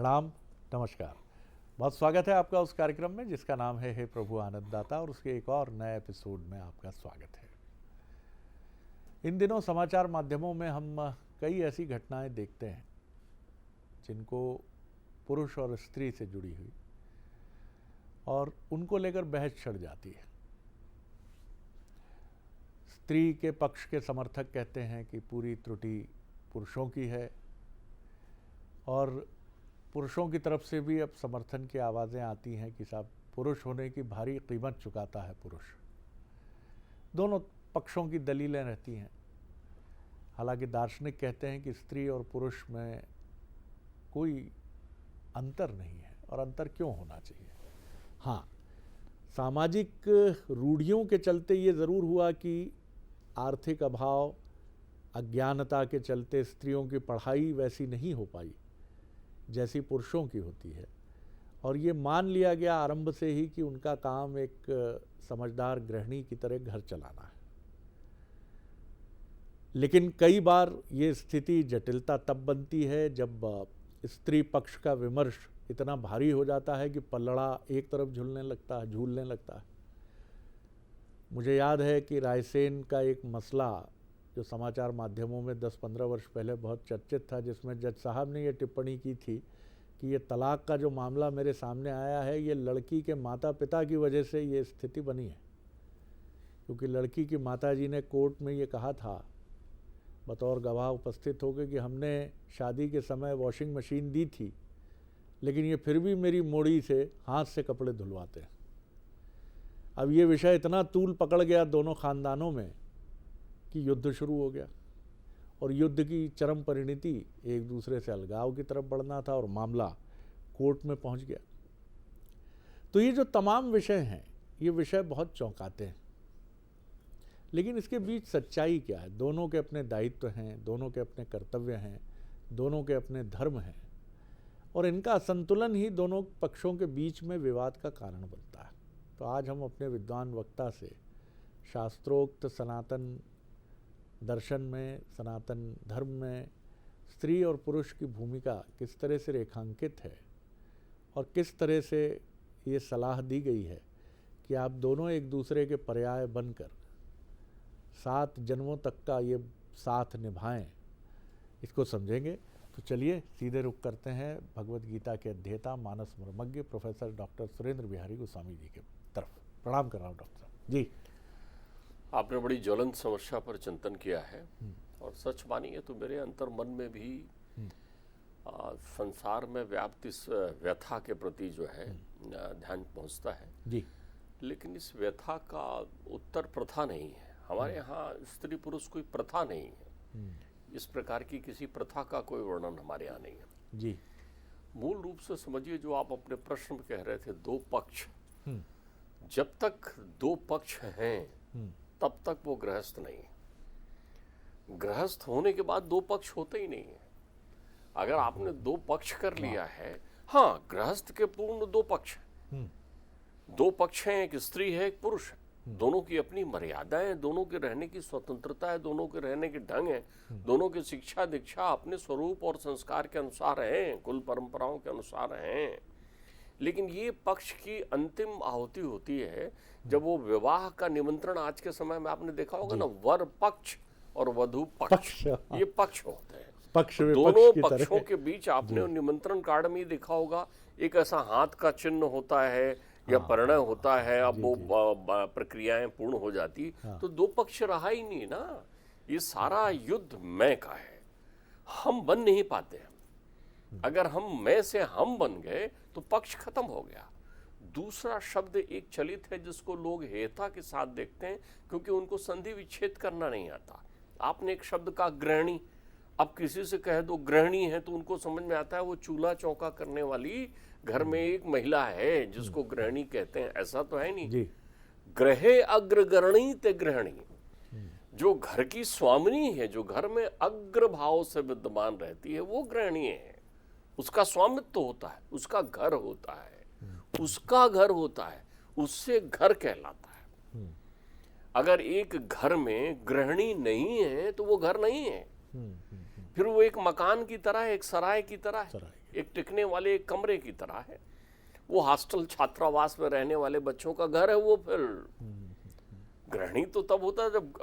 प्रणाम, नमस्कार। बहुत स्वागत है आपका उस कार्यक्रम में जिसका नाम है हे प्रभु आनंददाता, और उसके एक और नए एपिसोड में आपका स्वागत है। इन दिनों समाचार माध्यमों में हम कई ऐसी घटनाएं देखते हैं जिनको पुरुष और स्त्री से जुड़ी हुई, और उनको लेकर बहस छिड़ जाती है। स्त्री के पक्ष के समर्थक कहते हैं कि पूरी त्रुटि पुरुषों की है, और पुरुषों की तरफ से भी अब समर्थन की आवाज़ें आती हैं कि साहब पुरुष होने की भारी कीमत चुकाता है पुरुष। दोनों पक्षों की दलीलें रहती हैं। हालांकि दार्शनिक कहते हैं कि स्त्री और पुरुष में कोई अंतर नहीं है, और अंतर क्यों होना चाहिए। हाँ, सामाजिक रूढ़ियों के चलते ये ज़रूर हुआ कि आर्थिक अभाव, अज्ञानता के चलते स्त्रियों की पढ़ाई वैसी नहीं हो पाई जैसी पुरुषों की होती है, और ये मान लिया गया आरंभ से ही कि उनका काम एक समझदार गृहिणी की तरह घर चलाना है। लेकिन कई बार ये स्थिति जटिलता तब बनती है जब स्त्री पक्ष का विमर्श इतना भारी हो जाता है कि पल्लड़ा एक तरफ झूलने लगता है। मुझे याद है कि रायसेन का एक मसला जो समाचार माध्यमों में 10-15 वर्ष पहले बहुत चर्चित था, जिसमें जज साहब ने ये टिप्पणी की थी कि ये तलाक का जो मामला मेरे सामने आया है, ये लड़की के माता पिता की वजह से ये स्थिति बनी है। क्योंकि लड़की की माताजी ने कोर्ट में ये कहा था, बतौर गवाह उपस्थित होकर, कि हमने शादी के समय वॉशिंग मशीन दी थी, लेकिन ये फिर भी मेरी मोड़ी से हाथ से कपड़े धुलवाते हैं। अब ये विषय इतना तूल पकड़ गया दोनों ख़ानदानों में कि युद्ध शुरू हो गया, और युद्ध की चरम परिणति एक दूसरे से अलगाव की तरफ बढ़ना था, और मामला कोर्ट में पहुंच गया। तो ये जो तमाम विषय हैं, ये विषय बहुत चौंकाते हैं, लेकिन इसके बीच सच्चाई क्या है। दोनों के अपने दायित्व हैं, दोनों के अपने कर्तव्य हैं, दोनों के अपने धर्म हैं, और इनका असंतुलन ही दोनों पक्षों के बीच में विवाद का कारण बनता है। तो आज हम अपने विद्वान वक्ता से शास्त्रोक्त सनातन दर्शन में, सनातन धर्म में स्त्री और पुरुष की भूमिका किस तरह से रेखांकित है, और किस तरह से ये सलाह दी गई है कि आप दोनों एक दूसरे के पर्याय बनकर 7 जन्मों तक का ये साथ निभाएं, इसको समझेंगे। तो चलिए सीधे रुख करते हैं भगवद गीता के अध्येता, मानस मर्मज्ञ प्रोफेसर डॉक्टर सुरेंद्र बिहारी गोस्वामी जी के तरफ। प्रणाम कर रहा हूँ डॉक्टर साहब जी। आपने बड़ी ज्वलंत समस्या पर चिंतन किया है, और सच मानिए तो मेरे अंतर मन में भी संसार में व्याप्त इस व्यथा के प्रति जो है ध्यान पहुंचता है जी। लेकिन इस व्यथा का उत्तर प्रथा नहीं है। हमारे यहाँ स्त्री पुरुष कोई प्रथा नहीं है। इस प्रकार की किसी प्रथा का कोई वर्णन हमारे यहाँ नहीं है जी। मूल रूप से समझिए, जो आप अपने प्रश्न में कह रहे थे, 2 पक्ष, जब तक 2 पक्ष हैं तब तक वो गृहस्थ नहीं है। गृहस्थ होने के बाद 2 पक्ष होते ही नहीं है। अगर आपने 2 पक्ष कर लिया है, हाँ, गृहस्थ के पूर्ण 2 पक्ष हैं। 2 पक्ष हैं, एक स्त्री है, एक पुरुष है। दोनों की अपनी मर्यादाएं, दोनों के रहने की स्वतंत्रता है, दोनों के रहने के ढंग है, दोनों की शिक्षा दीक्षा अपने स्वरूप और संस्कार के अनुसार हैं, कुल परंपराओं के अनुसार हैं। लेकिन ये पक्ष की अंतिम आहुति होती है जब वो विवाह का निमंत्रण, आज के समय में आपने देखा होगा ना, वर पक्ष और वधु पक्ष, ये पक्ष होते हैं। पक्ष दोनों पक्षों के बीच आपने निमंत्रण कार्ड में देखा होगा, एक ऐसा हाथ का चिन्ह होता है या परिणय होता है। अब वो प्रक्रियाएं पूर्ण हो जाती, तो 2 पक्ष रहा ही नहीं ना। ये सारा युद्ध मैं का है, हम बन नहीं पाते हैं। अगर हम मैं से हम बन गए तो पक्ष खत्म हो गया। दूसरा शब्द एक चलित है जिसको लोग हेयता के साथ देखते हैं, क्योंकि उनको संधि विच्छेद करना नहीं आता। आपने एक शब्द का गृहिणी, अब किसी से कह दो गृहिणी है तो उनको समझ में आता है वो चूल्हा चौका करने वाली घर में एक महिला है जिसको गृहिणी कहते हैं। ऐसा तो है नहीं जी। ग्रहे अग्रगरणी ते गृहिणी, जो घर की स्वामिनी है, जो घर में अग्र भाव से विद्यमान रहती है, वो गृहिणी है। उसका स्वामित्व होता है, उसका घर होता है, उसका घर होता है, उससे घर कहलाता है। अगर एक घर में गृहिणी नहीं है तो वो घर नहीं है, फिर वो एक मकान की तरह, एक सराय की तरह है। एक टिकने वाले एक कमरे की तरह है। वो हॉस्टल छात्रावास में रहने वाले बच्चों का घर है। वो फिर गृहिणी तो तब होता है जब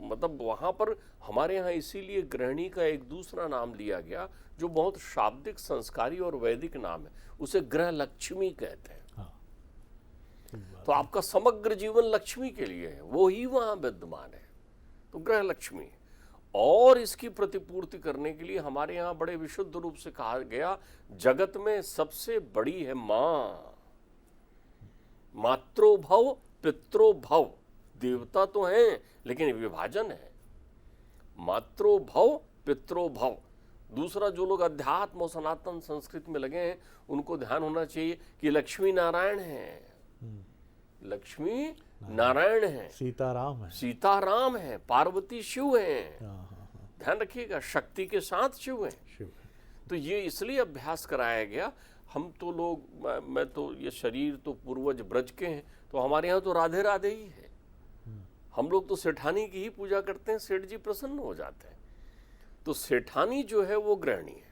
मतलब वहां पर हमारे यहाँ इसीलिए गृहिणी का एक दूसरा नाम लिया गया जो बहुत शाब्दिक, संस्कारी और वैदिक नाम है, उसे गृह लक्ष्मी कहते हैं। तो आपका समग्र जीवन लक्ष्मी के लिए है, वो ही वहां विद्यमान है, तो गृह लक्ष्मी। और इसकी प्रतिपूर्ति करने के लिए हमारे यहाँ बड़े विशुद्ध रूप से कहा गया, जगत में सबसे बड़ी है मां। मातृभव पितृभव, देवता तो हैं लेकिन विभाजन है, मातृभव पितृभव। दूसरा, जो लोग अध्यात्म और सनातन संस्कृति में लगे हैं उनको ध्यान होना चाहिए कि लक्ष्मी नारायण है, लक्ष्मी नारायण है, सीताराम है, सीताराम है, पार्वती शिव है। ध्यान रखिएगा, शक्ति के साथ शिव है। तो ये इसलिए अभ्यास कराया गया। हम तो लोग, मैं तो ये शरीर तो पूर्वज ब्रज के हैं, तो हमारे यहाँ तो राधे राधे ही है। हम लोग तो सेठानी की ही पूजा करते हैं, सेठ जी प्रसन्न हो जाते हैं। तो सेठानी जो है वो गृहिणी है,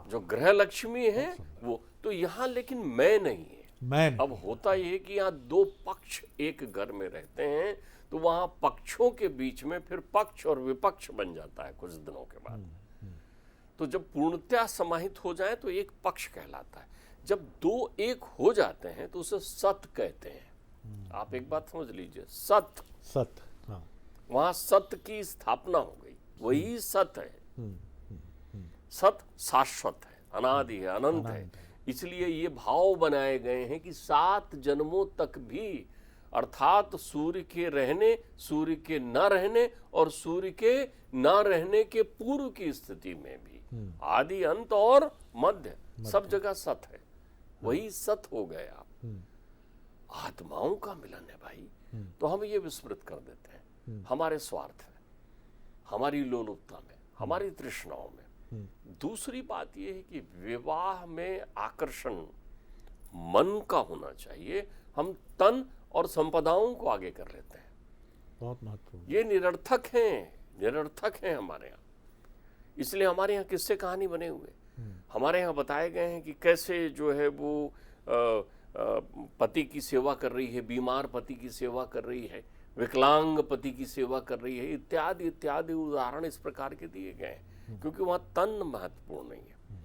जो गृह लक्ष्मी है वो। तो यहाँ लेकिन मैं नहीं है। अब होता यह है कि यहाँ दो पक्ष एक घर में रहते हैं, तो वहां पक्षों के बीच में फिर पक्ष और विपक्ष बन जाता है कुछ दिनों के बाद। तो जब पूर्णतया समाहित हो जाए तो एक पक्ष कहलाता है। जब दो एक हो जाते हैं तो उसे सत कहते हैं। आप एक बात समझ लीजिए, सत वहां सत की स्थापना हो गई, वही सत है। सत शाश्वत है, अनादि है, अनंत है। इसलिए ये भाव बनाए गए हैं कि 7 जन्मों तक भी, अर्थात सूर्य के रहने, सूर्य के न रहने और सूर्य के न रहने के पूर्व की स्थिति में भी आदि, अंत और मध्य सब जगह सत है, वही सत हो गया। आत्माओं का मिलन है भाई। तो हम ये विस्मृत कर देते हैं हमारे स्वार्थ में, हमारी लोलुपता में, हमारी तृष्णाओं में। दूसरी बात यह है कि विवाह में आकर्षण मन का होना चाहिए। हम तन और संपदाओं को आगे कर लेते हैं, बहुत महत्वपूर्ण। ये निरर्थक हैं हमारे यहाँ। इसलिए हमारे यहाँ किस्से कहानी बने हुए, हमारे यहाँ बताए गए हैं कि कैसे जो है वो पति की सेवा कर रही है, बीमार पति की सेवा कर रही है, विकलांग पति की सेवा कर रही है, इत्यादि इत्यादि उदाहरण इस प्रकार के दिए गए हैं। क्योंकि वहां तन महत्वपूर्ण नहीं है।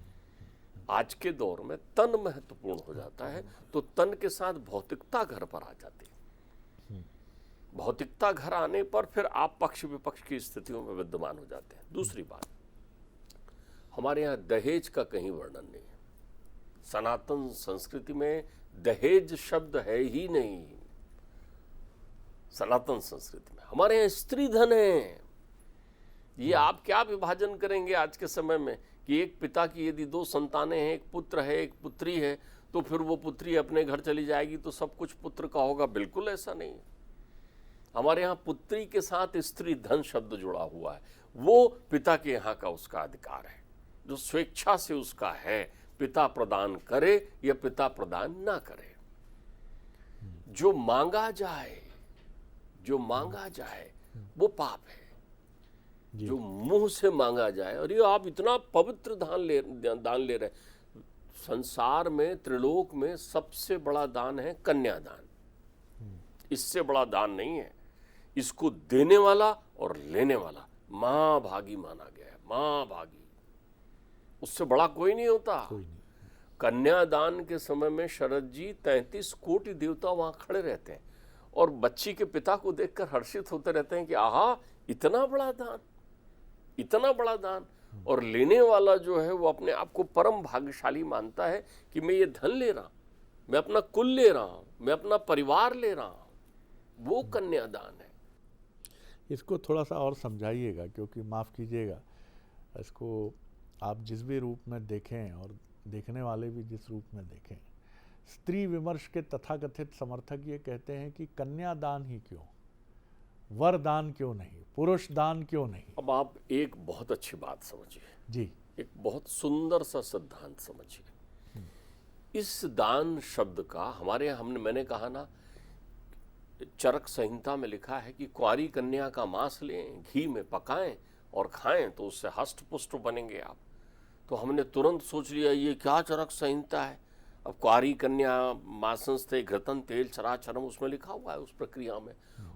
आज के दौर में तन महत्वपूर्ण हो जाता है, तो तन के साथ भौतिकता घर पर आ जाती है। भौतिकता घर आने पर फिर आप पक्ष विपक्ष की स्थितियों में विद्यमान हो जाते हैं। दूसरी बात, हमारे यहाँ दहेज का कहीं वर्णन नहीं है। सनातन संस्कृति में दहेज शब्द है ही नहीं। सनातन संस्कृति में हमारे यहाँ स्त्री धन है। ये आप क्या विभाजन करेंगे आज के समय में कि एक पिता की यदि 2 संतानें हैं, एक पुत्र है एक पुत्री है, तो फिर वो पुत्री अपने घर चली जाएगी तो सब कुछ पुत्र का होगा? बिल्कुल ऐसा नहीं है। हमारे यहाँ पुत्री के साथ स्त्री धन शब्द जुड़ा हुआ है। वो पिता के यहाँ का उसका अधिकार है, जो स्वेच्छा से उसका है, पिता प्रदान करे या पिता प्रदान ना करे। जो मांगा जाए वो पाप है। जो मुंह से मांगा जाए, और ये आप इतना पवित्र दान ले रहे। संसार में, त्रिलोक में सबसे बड़ा दान है कन्यादान। इससे बड़ा दान नहीं है। इसको देने वाला और लेने वाला मां भागी माना गया है, मां भागी। उससे बड़ा कोई नहीं होता। कन्यादान के समय में शरद जी 33 कोटि देवता वहां खड़े रहते हैं और बच्ची के पिता को देखकर हर्षित होते रहते हैं कि आहा, इतना बड़ा दान, इतना बड़ा दान। और लेने वाला जो है वो अपने आप को परम भाग्यशाली मानता है कि मैं ये धन ले रहा हूं, मैं अपना कुल ले रहा हूं, मैं अपना परिवार ले रहा हूं। वो कन्यादान है। इसको थोड़ा सा और समझाइएगा, क्योंकि माफ़ कीजिएगा, इसको आप जिस भी रूप में देखें और देखने वाले भी जिस रूप में देखें, स्त्री विमर्श के तथाकथित समर्थक ये कहते हैं कि कन्यादान ही क्यों, वरदान क्यों नहीं, पुरुष दान क्यों नहीं। अब आप एक बहुत अच्छी बात समझिए जी, एक बहुत सुंदर सा सिद्धांत समझिए। इस दान शब्द का हमारे यहाँ मैंने कहा ना, चरक संहिता में लिखा है कि कुंवारी कन्या का मांस लें, घी में पकाएं और खाएं तो उससे हष्ट पुष्ट बनेंगे आप। तो हमने तुरंत सोच लिया ये क्या चरक संहिता है। अब कुआरी कन्या मांसस्ते घृतन तेल चराचरम उसमें लिखा हुआ है, उस प्रक्रिया में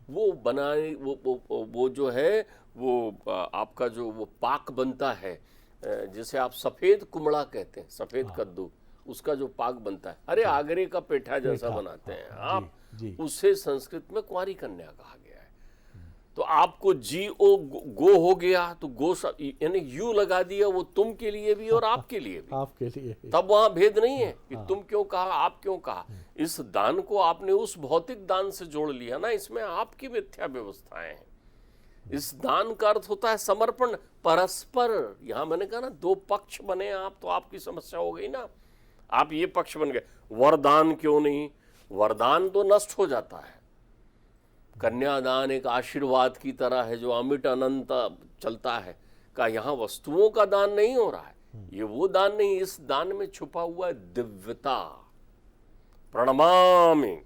वो बनाए वो जो है वो आपका जो वो पाक बनता है, जिसे आप सफ़ेद कुमड़ा कहते हैं, सफ़ेद कद्दू, उसका जो पाक बनता है, अरे आगरे का पेठा जैसा बनाते हैं आप, उसे संस्कृत में कुआरी कन्या कहा गया है। तो आपको गो हो गया तो गो यानी यू लगा दिया, वो तुम के लिए भी और आपके लिए भी, आपके लिए तब वहां भेद नहीं है कि तुम क्यों कहा, आप क्यों कहा। इस दान को आपने उस भौतिक दान से जोड़ लिया ना, इसमें आपकी मिथ्या व्यवस्थाएं हैं। इस दान का अर्थ होता है समर्पण, परस्पर। यहां मैंने कहा ना दो पक्ष बने आप, तो आपकी समस्या हो गई ना, आप ये पक्ष बन गए। वरदान क्यों नहीं, वरदान तो नष्ट हो जाता है, कन्यादान एक आशीर्वाद की तरह है जो अमिट अनंत चलता है। का यहाँ वस्तुओं का दान नहीं हो रहा है, ये वो दान नहीं, इस दान में छुपा हुआ है दिव्यता। प्रणमामि,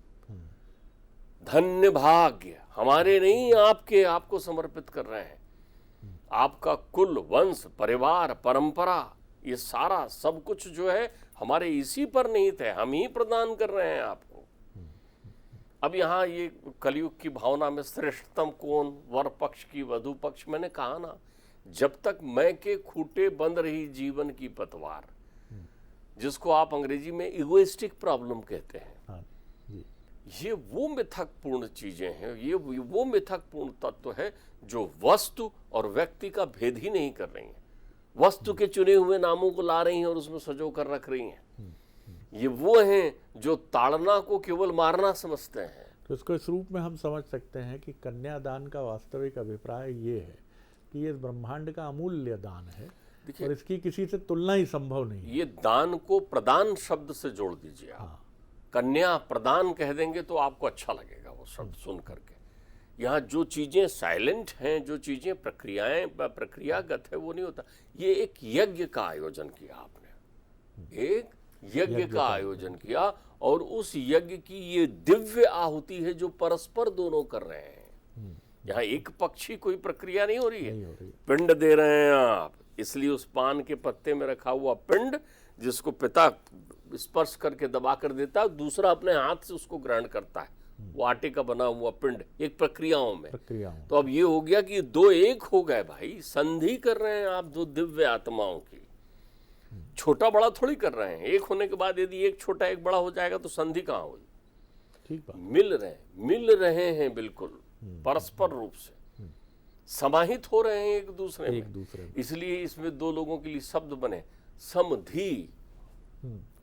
धन्य भाग्य हमारे नहीं आपके, आपको समर्पित कर रहे हैं। आपका कुल, वंश, परिवार, परंपरा, ये सारा सब कुछ जो है हमारे इसी पर निहित है, हम ही प्रदान कर रहे हैं आपको। अब यहाँ ये कलयुग की भावना में श्रेष्ठतम कौन, वर पक्ष की वधु पक्ष, मैंने कहा ना, जब तक मैं के खूटे बंद रही जीवन की पतवार, जिसको आप अंग्रेजी में इगोइस्टिक प्रॉब्लम कहते हैं, ये वो मिथकपूर्ण चीजें हैं, ये वो मिथकपूर्ण तत्व है जो वस्तु और व्यक्ति का भेद ही नहीं कर रही हैं। वस्तु के चुने हुए नामों को ला रही हैं और उसमें सजो कर रख रही हैं। ये वो हैं जो ताड़ना को केवल मारना समझते हैं। तो इसको इस रूप में हम समझ सकते हैं कि कन्यादान का वास्तविक अभिप्राय ये है कि ये ब्रह्मांड का अमूल्य दान है और इसकी किसी से तुलना ही संभव नहीं है। ये दान को प्रदान शब्द से जोड़ दीजिए आप। कन्या प्रदान कह देंगे तो आपको अच्छा लगेगा वो शब्द सुन करके। यहाँ जो चीजें साइलेंट हैं, जो चीजें प्रक्रियागत है, वो नहीं होता। ये एक यज्ञ का आयोजन किया आपने, एक यज्ञ का आयोजन किया, और उस यज्ञ की ये दिव्य आहुति है जो परस्पर दोनों कर रहे हैं। यहाँ एक पक्षी कोई प्रक्रिया नहीं हो रही है, पिंड दे रहे हैं आप, इसलिए उस पान के पत्ते में रखा हुआ पिंड जिसको पिता स्पर्श करके दबा कर देता है, दूसरा अपने हाथ से उसको ग्रहण करता है, वो आटे का बना हुआ पिंड, एक प्रक्रियाओं में। तो अब ये हो गया कि दो एक हो गए भाई, संधि कर रहे हैं आप दो दिव्य आत्माओं की। छोटा बड़ा थोड़ी कर रहे हैं, एक होने के बाद यदि एक छोटा एक बड़ा हो जाएगा तो संधि कहाँ हुई। ठीक बात। मिल रहे हैं बिल्कुल परस्पर रूप से, समाहित हो रहे हैं एक दूसरे में। इसलिए इसमें दो लोगों के लिए शब्द बने, समधि,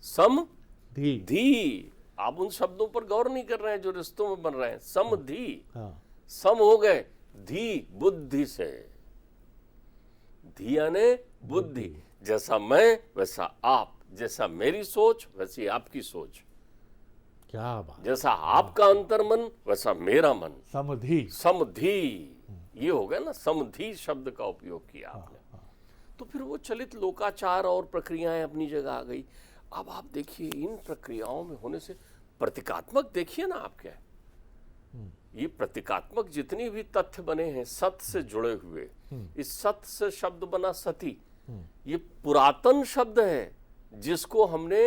समधि। आप उन शब्दों पर गौर नहीं कर रहे हैं जो रिश्तों में बन रहे हैं। समधि, सम हो गए, धी बुद्धि से, धी यानी बुद्धि। जैसा मैं वैसा आप, जैसा मेरी सोच वैसी आपकी सोच, क्या बात। जैसा आपका अंतर्मन वैसा मेरा मन। समधि, समधि, ये हो गया ना, समधि शब्द का उपयोग किया आपने। तो फिर वो चलित लोकाचार और प्रक्रियाएं अपनी जगह आ गई। अब आप देखिए इन प्रक्रियाओं में होने से प्रतीकात्मक देखिए ना आप क्या, ये प्रतीकात्मक जितनी भी तथ्य बने हैं सत्य से जुड़े हुए, इस सत्य से शब्द बना सती, ये पुरातन शब्द है जिसको हमने,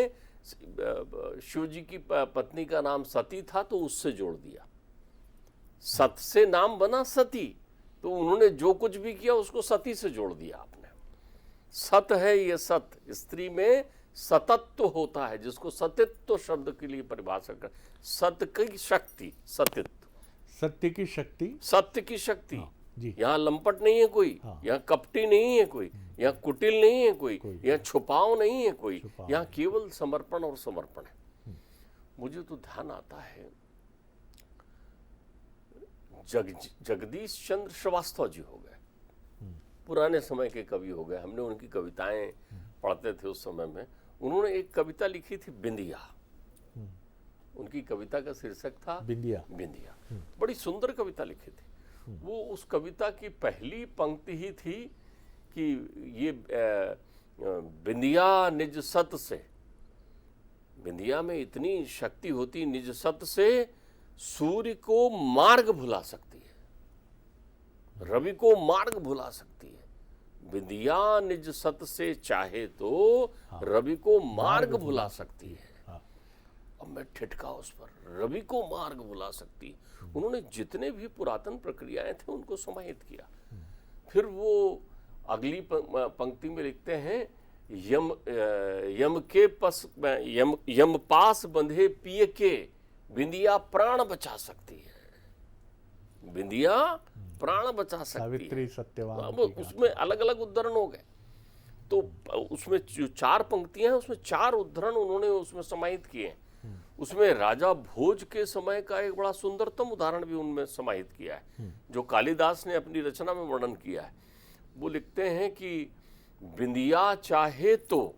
शिव जी की पत्नी का नाम सती था तो उससे जोड़ दिया, सत से नाम बना सती, तो उन्होंने जो कुछ भी किया उसको सती से जोड़ दिया आपने। सत है ये सत्य, स्त्री में सतत्व होता है जिसको सतित्व शब्द के लिए परिभाषा कर, सत्य की शक्ति, सतित्व, सत्य की शक्ति, सत्य की शक्ति। यहाँ लंपट नहीं है कोई, यहाँ कपटी नहीं है कोई, यहाँ कुटिल नहीं है कोई, यहाँ छुपाव नहीं है कोई, यहाँ केवल समर्पण और समर्पण है। मुझे तो ध्यान आता है जगदीश चंद्र श्रीवास्तव जी हो गए, पुराने समय के कवि हो गए, हमने उनकी कविताएं पढ़ते थे उस समय में। उन्होंने एक कविता लिखी थी बिंदिया, उनकी कविता का शीर्षक था बिंदिया। बड़ी सुंदर कविता लिखी थी वो। उस कविता की पहली पंक्ति ही थी कि ये बिंदिया निज सत से, बिंदिया में इतनी शक्ति होती, निज सत से सूर्य को मार्ग भुला सकती है, रवि को मार्ग भुला सकती है, बिंदिया निज सत से चाहे तो रवि को मार्ग भुला सकती है। अब मैं ठिठका उस पर, रवि को मार्ग भुला सकती। उन्होंने जितने भी पुरातन प्रक्रियाएं थे उनको समाहित किया। फिर वो अगली पंक्ति में लिखते हैं, यम पास बंधे पिय के बिंदिया प्राण बचा सकती है। बिंदिया प्राण बचा सकती सावित्री है। सत्यवान। उसमें अलग अलग उद्धरण हो गए। तो उसमें जो 4 पंक्तियां हैं उसमें 4 उद्धरण उन्होंने उसमें समाहित किए हैं। उसमें राजा भोज के समय का एक बड़ा सुंदरतम उदाहरण भी उनमें समाहित किया है, जो कालिदास ने अपनी रचना में वर्णन किया है। वो लिखते हैं कि बिंदिया चाहे तो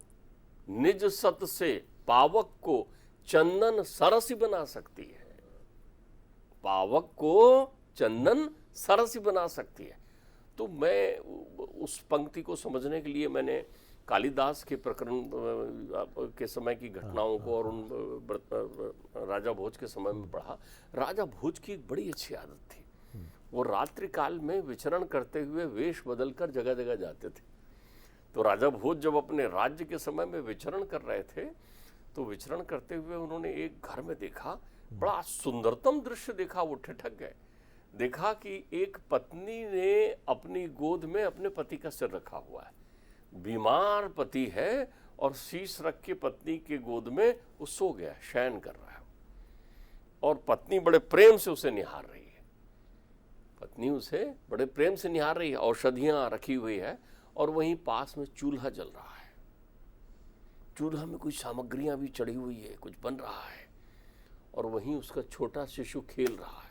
निज सत से पावक को चंदन सरसी बना सकती है। पावक को चंदन सरसी बना सकती है। तो मैं उस पंक्ति को समझने के लिए मैंने कालिदास के प्रकरण के समय की घटनाओं को और उन राजा भोज के समय में पढ़ा। राजा भोज की एक बड़ी अच्छी आदत थी, वो रात्रि काल में विचरण करते हुए वेश बदलकर जगह जगह जाते थे। तो राजा भोज जब अपने राज्य के समय में विचरण कर रहे थे तो विचरण करते हुए उन्होंने एक घर में देखा, बड़ा सुंदरतम दृश्य देखा। वो ठिठक गए। देखा कि एक पत्नी ने अपनी गोद में अपने पति का सिर रखा हुआ है। बीमार पति है और शीश रख के पत्नी के गोद में वो सो गया, शयन कर रहा है। और पत्नी बड़े प्रेम से उसे निहार रही है। पत्नी उसे बड़े प्रेम से निहार रही है। औषधियां रखी हुई है और वहीं पास में चूल्हा जल रहा है। चूल्हा में कुछ सामग्रियां भी चढ़ी हुई है, कुछ बन रहा है और वहीं उसका छोटा शिशु खेल रहा है।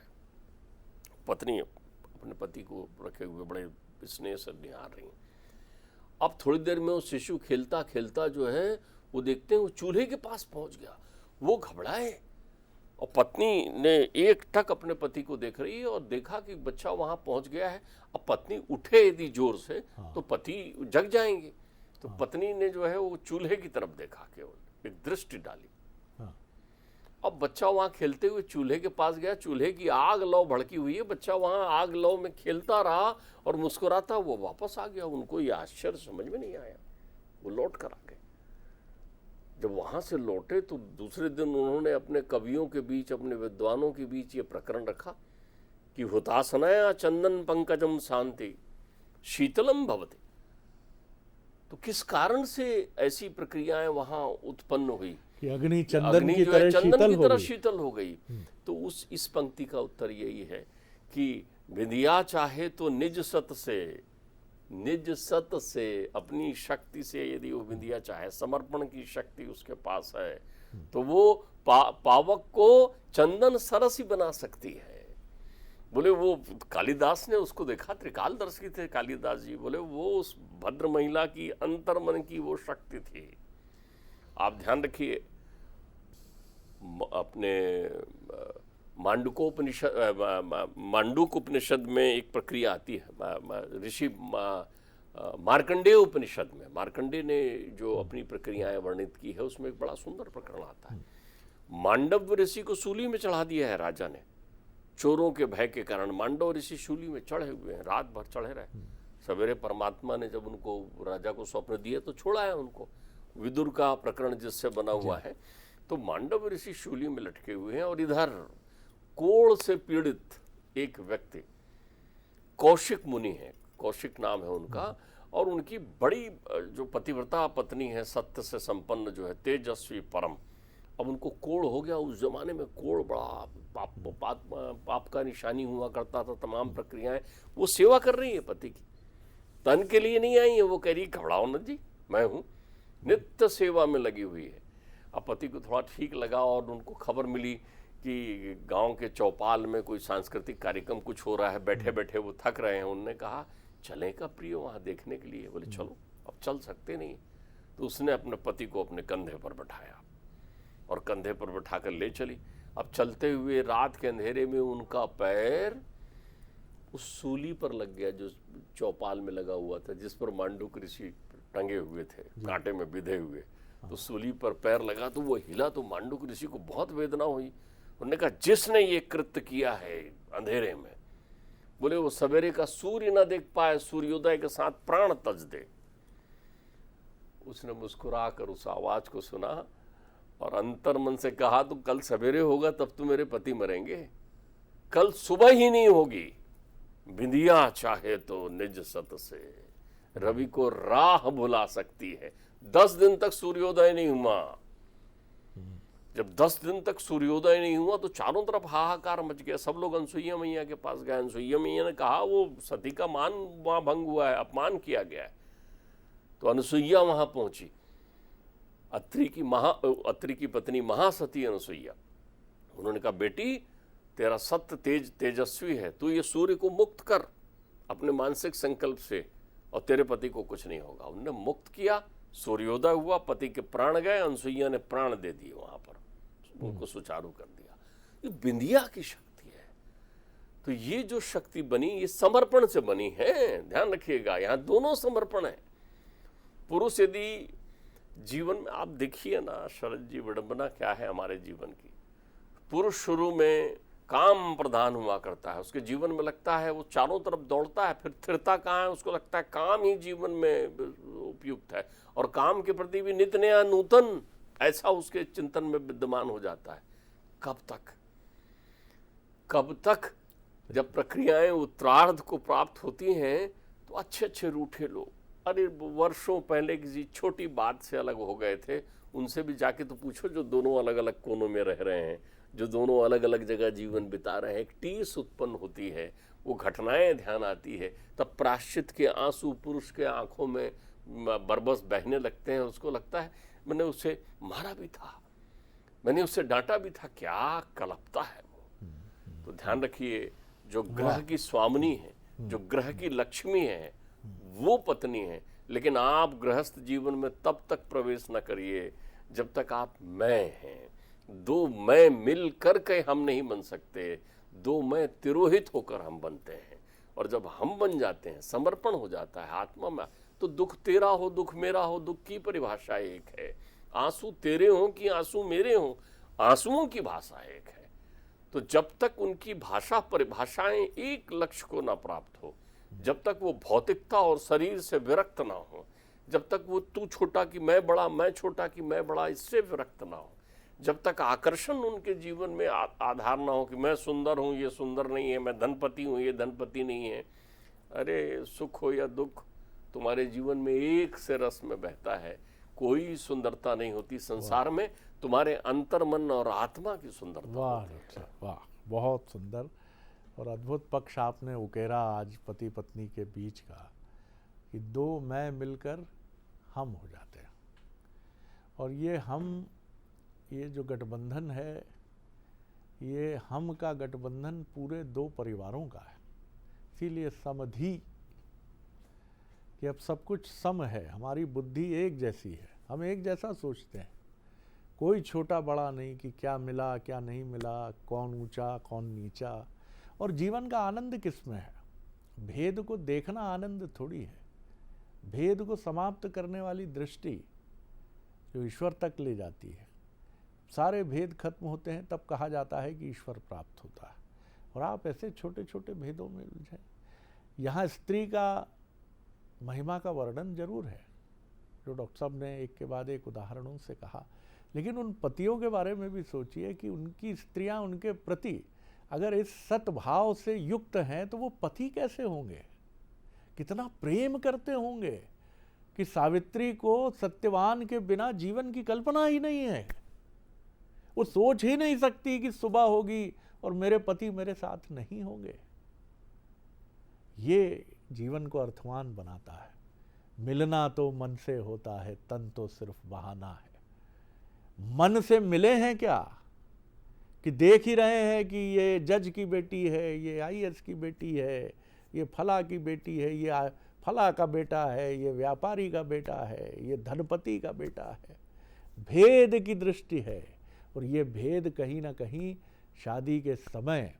पत्नी अपने पति को रखे हुए बड़े स्नेह से निहार रही है। अब थोड़ी देर में वो शिशु खेलता खेलता जो है वो देखते हैं वो चूल्हे के पास पहुंच गया। वो घबराए और पत्नी ने एक टक अपने पति को देख रही है और देखा कि बच्चा वहां पहुंच गया है। अब पत्नी उठे यदि जोर से तो पति जग जाएंगे। तो पत्नी ने जो है वो चूल्हे की तरफ देखा, केवल एक दृष्टि डाली। अब बच्चा वहां खेलते हुए चूल्हे के पास गया। चूल्हे की आग लौ भड़की हुई है। बच्चा वहां आग लौ में खेलता रहा और मुस्कुराता वो वापस आ गया। उनको ये आश्चर्य समझ में नहीं आया। वो लौट कर आ गए। जब वहां से लौटे तो दूसरे दिन उन्होंने अपने कवियों के बीच, अपने विद्वानों के बीच ये प्रकरण रखा कि हुतासनया चंदन पंकजम शांति शीतलम भवति। तो किस कारण से ऐसी प्रक्रियाएं वहां उत्पन्न हुई कि अग्नि चंदन की तरह शीतल हो गई। तो इस पंक्ति का उत्तर यही है कि बिंदिया चाहे तो निज सत से अपनी शक्ति से यदि वो बिंदिया चाहे, समर्पण की शक्ति उसके पास है तो वो पावक को चंदन सरसी बना सकती है। बोले वो कालिदास ने उसको देखा, त्रिकालदर्शी थे कालिदास जी। बोले वो उस भद्र महिला की अंतर्मन की वो शक्ति थी। आप ध्यान रखिए, अपने मांडूक उपनिषद में एक प्रक्रिया आती है। ऋषि मार्कंडेय उपनिषद में मार्कंडेय ने जो अपनी प्रक्रियाएं वर्णित की है उसमें एक बड़ा सुंदर प्रकरण आता है। मांडव ऋषि को सूली में चढ़ा दिया है राजा ने। चोरों के भय के कारण मांडव ऋषि शूली में चढ़े हुए हैं, रात भर चढ़े रहे। सवेरे परमात्मा ने जब उनको राजा को स्वप्न दिए तो छोड़ा है उनको। विदुर का प्रकरण जिससे बना हुआ है। तो मांडव ऋषि शूली में लटके हुए हैं और इधर कोढ़ से पीड़ित एक व्यक्ति कौशिक मुनि है, कौशिक नाम है उनका, और उनकी बड़ी जो पतिव्रता पत्नी है, सत्य से संपन्न जो है, तेजस्वी परम। अब उनको कोढ़ हो गया। उस जमाने में कोढ़ बड़ा पाप का निशानी हुआ करता था। तमाम प्रक्रियाएं वो सेवा कर रही है पति की, तन के लिए नहीं आई है। वो कह रही घबराओ न जी, मैं हूँ, नित्य सेवा में लगी हुई है। अब पति को थोड़ा ठीक लगा और उनको खबर मिली कि गांव के चौपाल में कोई सांस्कृतिक कार्यक्रम कुछ हो रहा है। बैठे बैठे वो थक रहे हैं। उन्होंने कहा चलें का प्रिय वहाँ देखने के लिए। बोले चलो, अब चल सकते नहीं। तो उसने अपने पति को अपने कंधे पर बैठाया और कंधे पर बैठाकर ले चली। अब चलते हुए रात के अंधेरे में उनका पैर उस सूली पर लग गया जो चौपाल में लगा हुआ था, जिस पर मांडूक ऋषि टंगे हुए थे, कांटे में बिधे हुए। तो सूली पर पैर लगा तो वो हिला। तो मांडूक ऋषि को बहुत वेदना हुई। उन्होंने कहा जिसने ये कृत्य किया है अंधेरे में, बोले वो सवेरे का सूर्य न देख पाए, सूर्योदय के साथ प्राण तज दे। उसने मुस्कुरा कर उस आवाज को सुना और अंतर मन से कहा, तो कल सवेरे होगा तब तो मेरे पति मरेंगे, कल सुबह ही नहीं होगी। बिंदिया चाहे तो निज सत से रवि को राह भुला सकती है। 10 दिन तक सूर्योदय नहीं हुआ। जब 10 दिन तक सूर्योदय नहीं हुआ तो चारों तरफ हाहाकार मच गया। सब लोग अनसुईया मैया के पास गए। अनसुईया मैया ने कहा वो सती का मान वहां भंग हुआ है, अपमान किया गया है। तो अनसुईया वहां पहुंची। अत्रि की पत्नी महासती अनसुईया, उन्होंने कहा, बेटी तेरा सत्य तेजस्वी है, तू ये सूर्य को मुक्त कर अपने मानसिक संकल्प से और तेरे पति को कुछ नहीं होगा। उन्होंने मुक्त किया, सूर्योदय हुआ, पति के प्राण गए। अनसुईया ने प्राण दे दिए वहां पर, उनको सुचारू कर दिया। ये बिंदिया की शक्ति है। तो ये जो शक्ति बनी ये समर्पण से बनी है, ध्यान रखिएगा। यहां दोनों समर्पण है। पुरुष यदि जीवन में, आप देखिए ना शरद जी, विडंबना क्या है हमारे जीवन की। पुरुष शुरू में काम प्रधान हुआ करता है, उसके जीवन में लगता है वो चारों तरफ दौड़ता है, फिर स्थिरता कहाँ है, उसको लगता है काम ही जीवन में उपयुक्त है और काम के प्रति भी नित्य नया नूतन ऐसा उसके चिंतन में विद्यमान हो जाता है। कब तक जब प्रक्रियाएं उत्तरार्ध को प्राप्त होती हैं तो अच्छे अच्छे रूठे लोग, अरे वर्षों पहले किसी छोटी बात से अलग हो गए थे, उनसे भी जाके तो पूछो, जो दोनों अलग अलग कोनों में रह रहे हैं, जो दोनों अलग अलग जगह जीवन बिता रहे हैं, एक टीस उत्पन्न होती है, वो घटनाएं ध्यान आती है, तब प्रायश्चित के आंसू पुरुष के आंखों में बरबस बहने लगते हैं। उसको लगता है मैंने उसे मारा भी था, मैंने उसे डांटा भी था, क्या कलपता है वो। तो ध्यान रखिए, जो ग्रह की स्वामिनी है, जो ग्रह की लक्ष्मी है, वो पत्नी है। लेकिन आप गृहस्थ जीवन में तब तक प्रवेश न करिए जब तक आप मैं हैं। दो मैं मिल करके हम नहीं बन सकते, दो मैं तिरोहित होकर हम बनते हैं। और जब हम बन जाते हैं, समर्पण हो जाता है आत्मा में, तो दुख तेरा हो दुख मेरा हो, दुख की परिभाषा एक है। आंसू तेरे हो कि आंसू मेरे हो, आंसुओं की भाषा एक है। तो जब तक उनकी भाषा परिभाषाएं एक लक्ष्य को ना प्राप्त हो, जब तक वो भौतिकता और शरीर से विरक्त ना हो, जब तक वो तू छोटा कि मैं बड़ा, मैं छोटा कि मैं बड़ा, इससे विरक्त ना हो, जब तक आकर्षण उनके जीवन में आधार ना हो कि मैं सुंदर हूँ, ये सुंदर नहीं है, मैं धनपति हूँ, ये धनपति नहीं है। अरे सुख हो या दुख, तुम्हारे जीवन में एक से रस में बहता है। कोई सुंदरता नहीं होती संसार में, तुम्हारे अंतर मन और आत्मा की सुंदरता। वाह वाह, बहुत सुंदर और अद्भुत पक्ष आपने उकेरा आज पति पत्नी के बीच का, कि दो मैं मिलकर हम हो जाते हैं। और ये जो गठबंधन है, ये हम का गठबंधन पूरे दो परिवारों का है। इसीलिए समधि, कि अब सब कुछ सम है, हमारी बुद्धि एक जैसी है, हम एक जैसा सोचते हैं, कोई छोटा बड़ा नहीं कि क्या मिला क्या नहीं मिला, कौन ऊंचा कौन नीचा। और जीवन का आनंद किस में है? भेद को देखना आनंद थोड़ी है, भेद को समाप्त करने वाली दृष्टि जो ईश्वर तक ले जाती है। सारे भेद खत्म होते हैं तब कहा जाता है कि ईश्वर प्राप्त होता है। और आप ऐसे छोटे छोटे भेदों में उलझे। यहाँ स्त्री का महिमा का वर्णन जरूर है, जो डॉक्टर साहब ने एक के बाद एक उदाहरणों से कहा, लेकिन उन पतियों के बारे में भी सोचिए कि उनकी स्त्रियां उनके प्रति अगर इस सद्भाव से युक्त हैं तो वो पति कैसे होंगे, कितना प्रेम करते होंगे कि सावित्री को सत्यवान के बिना जीवन की कल्पना ही नहीं है। वो सोच ही नहीं सकती कि सुबह होगी और मेरे पति मेरे साथ नहीं होंगे। ये जीवन को अर्थवान बनाता है। मिलना तो मन से होता है, तन तो सिर्फ बहाना है। मन से मिले हैं क्या, कि देख ही रहे हैं कि ये जज की बेटी है, ये आईएएस की बेटी है, ये फला की बेटी है, ये फला का बेटा है, ये व्यापारी का बेटा है, ये धनपति का बेटा है। भेद की दृष्टि है। और ये भेद कहीं ना कहीं शादी के समय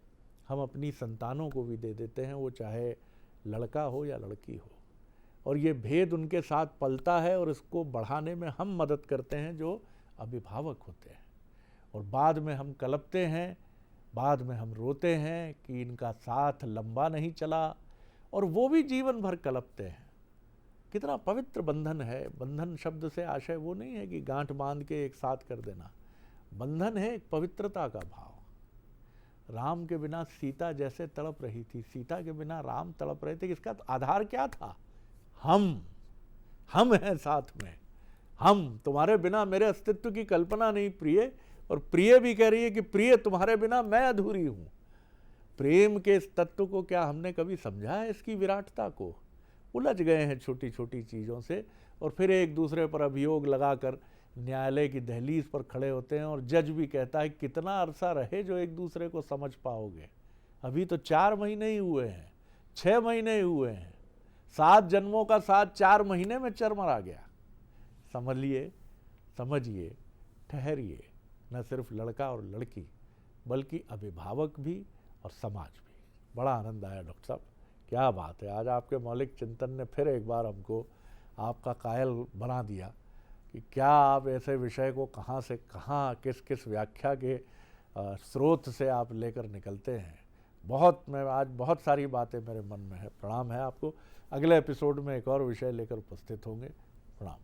हम अपनी संतानों को भी दे देते हैं, वो चाहे लड़का हो या लड़की हो। और ये भेद उनके साथ पलता है और इसको बढ़ाने में हम मदद करते हैं जो अभिभावक होते हैं। और बाद में हम कलपते हैं बाद में हम रोते हैं कि इनका साथ लंबा नहीं चला, और वो भी जीवन भर कलपते हैं। कितना पवित्र बंधन है। बंधन शब्द से आशय वो नहीं है कि गांठ बांध के एक साथ कर देना। बंधन है एक पवित्रता का भाव। राम के बिना सीता जैसे तड़प रही थी, सीता के बिना राम तड़प रहे थे। इसका आधार क्या था? हम हैं साथ में। हम, तुम्हारे बिना मेरे अस्तित्व की कल्पना नहीं प्रिय, और प्रिय भी कह रही है कि प्रिय तुम्हारे बिना मैं अधूरी हूं। प्रेम के इस तत्व को क्या हमने कभी समझा है? इसकी विराटता को उलझ गए हैं छोटी छोटी चीज़ों से, और फिर एक दूसरे पर अभियोग लगाकर न्यायालय की दहलीज पर खड़े होते हैं, और जज भी कहता है कितना अरसा रहे जो एक दूसरे को समझ पाओगे। अभी तो 4 महीने ही हुए हैं, 6 महीने ही हुए हैं। 7 जन्मों का साथ 4 महीने में चरमरा गया। समझिए, समझिए, ठहरिए। न सिर्फ लड़का और लड़की, बल्कि अभिभावक भी और समाज भी। बड़ा आनंद आया डॉक्टर साहब, क्या बात है। आज आपके मौलिक चिंतन ने फिर एक बार हमको आपका कायल बना दिया कि क्या आप ऐसे विषय को कहाँ से कहाँ, किस किस व्याख्या के स्रोत से आप लेकर निकलते हैं। मैं आज बहुत सारी बातें मेरे मन में है। प्रणाम है आपको। अगले एपिसोड में एक और विषय लेकर उपस्थित होंगे। प्रणाम।